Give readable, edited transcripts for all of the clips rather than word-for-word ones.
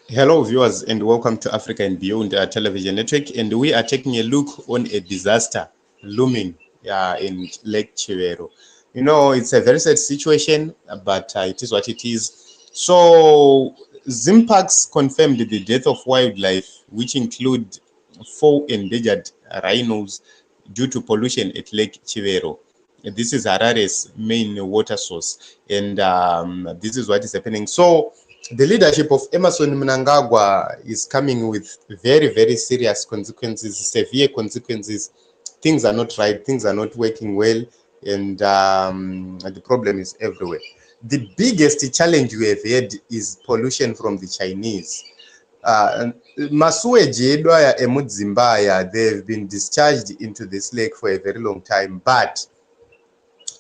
Hello, viewers, and welcome to Africa and Beyond Television Network. And we are taking a look on a disaster looming in Lake Chivero. You know, it's a very sad situation, but it is what it is. So, ZIMPAX confirmed the death of wildlife, which include 4 endangered rhinos due to pollution at Lake Chivero. This is Harare's main water source, and this is what is happening. So, the leadership of Emerson Mnangagwa is coming with very, very serious consequences, severe consequences. Things are not right, things are not working well, and the problem is everywhere. The biggest challenge we have had is pollution from the Chinese. Masuweji edwaya emudzimbaya, they've been discharged into this lake for a very long time, but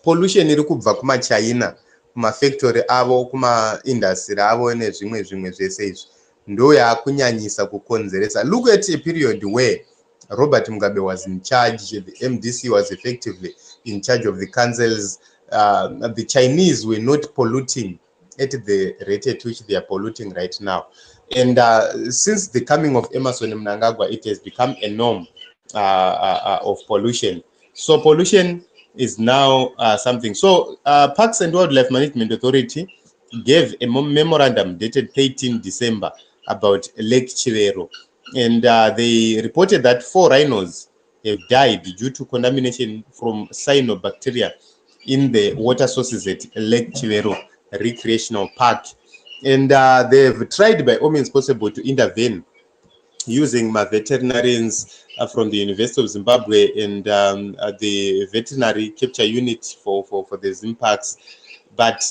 pollution iri kubva kuma-China, kumafactory avo, kuma-industry avo nezvimwe zvese izvi ndo yakunyanyisa kukonzeresa. Look at a period where Robert Mugabe was in charge, the MDC was effectively in charge of the councils. The Chinese were not polluting at the rate at which they are polluting right now. And since the coming of Emerson Mnangagwa, it has become a norm of pollution. So pollution is now something. So Parks and Wildlife Management Authority gave a memorandum dated 13 December about Lake Chivero. And they reported that 4 rhinos have died due to contamination from cyanobacteria in the water sources at Lake Chivero Recreational Park. And they've tried by all means possible to intervene using my veterinarians from the University of Zimbabwe and the veterinary capture unit for the ZIMPAX. But,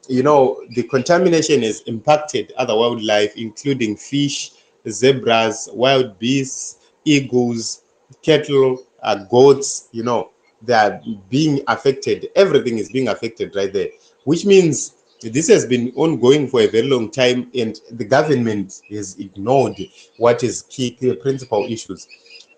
you know, the contamination has impacted other wildlife, including fish, zebras, wild beasts, eagles, cattle, goats. You know, they are being affected. Everything is being affected right there, which means this has been ongoing for a very long time, and the government has ignored what is key principal issues.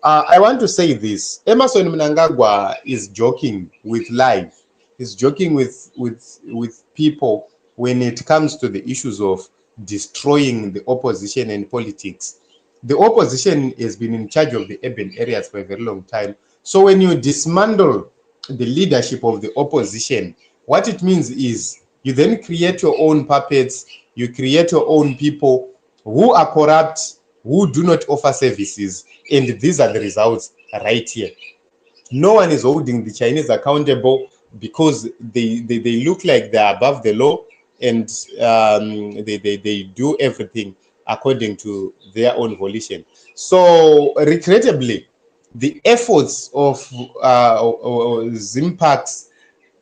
I want to say this: Emerson Mnangagwa is joking with life. He's joking with people when it comes to the issues of destroying the opposition and politics. The opposition has been in charge of the urban areas for a very long time. So when you dismantle the leadership of the opposition, what it means is you then create your own puppets, you create your own people who are corrupt, who do not offer services, and these are the results right here. No one is holding the Chinese accountable because they look like they're above the law, and they do everything according to their own volition. So regrettably, the efforts of ZIMPAX,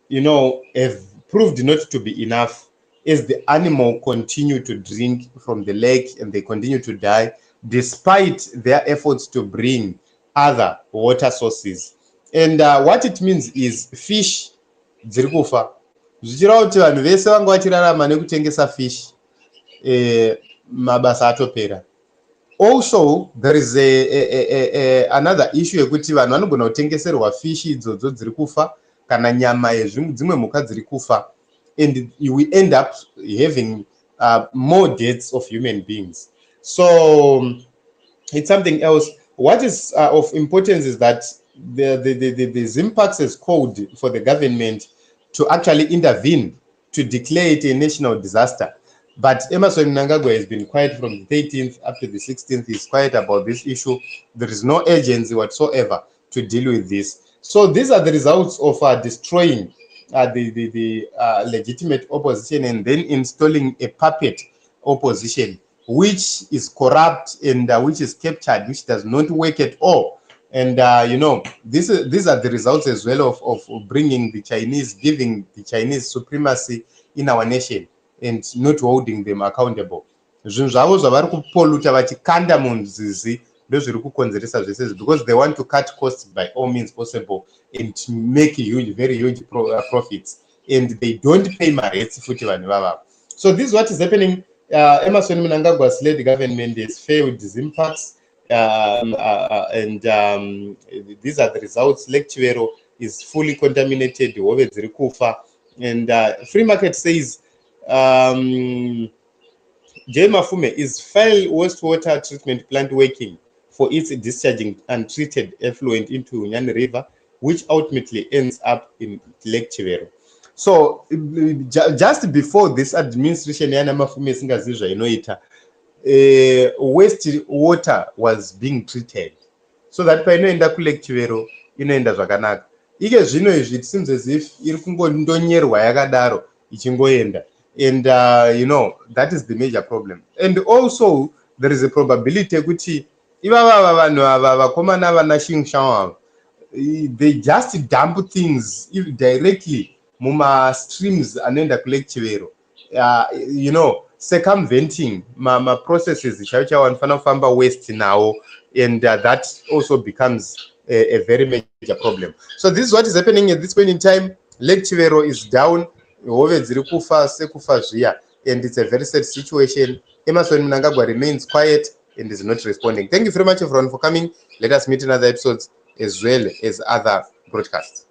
you know, have proved not to be enough as the animal continue to drink from the lake and they continue to die despite their efforts to bring other water sources. And what it means is fish dziri kufa. Zvichireva kuti vanhu vese vanga vachirarama nekutengesa fish, mabasa atopera. Also, there is another issue yekuti vanhu vanogona kutengeserwa fish idzodzo dziri kufa kana nyama yedzimwe mhuka dziri kufa, and we end up having more deaths of human beings. So it's something else. What is of importance is that the ZIMPAX has called for the government to actually intervene to declare it a national disaster. But Emerson Mnangagwa has been quiet from the 13th up to the 16th. He's quiet about this issue. There is no urgency whatsoever to deal with this. So these are the results of destroying the legitimate opposition and then installing a puppet opposition, which is corrupt and which is captured, which does not work at all. And, you know, these are the results as well of bringing the Chinese, giving the Chinese supremacy in our nation and not holding them accountable. Zvinhu zvavo zvavari kupoluta vachikanda munzizi ndozviri kukonzeresa zvese, because they want to cut costs by all means possible and make huge, very huge profits, and they don't pay maretsi futi vanhu vavavo. So this is what is happening. Emerson Mnangagwa's led government has failed ZIMPAX, and these are the results. Lake Chivero is fully contaminated, hove dziri kufa, and free market says J Mafume, is File wastewater treatment plant working for its discharging untreated effluent into Nyani River, which ultimately ends up in Lake Chivero? So just before this administration, Yana Mafume Singazizwa inoita, wastewater was being treated, so that painoenda kuLake Chivero inoenda zvakanaka. Ike zvino izvi it seems as if iri kungondonyerwa yakadaro ichingoenda, and that is the major problem. And also there is a probability kuti ivava vanhu ava vakomana vana Shingshawa, they just dump things directly muma streams anoenda kuLake Chivero, circumventing ma processes chaiwo anofana kufamba west nawo, and that also becomes a very major problem. So this is what is happening at this point in time. Lake Chivero is down, hove dziri kufa sekufa zviya, and it's a very sad situation. Emerson Mnangagwa remains quiet and is not responding. Thank you very much everyone for coming. Let us meet in other episodes as well as other broadcasts.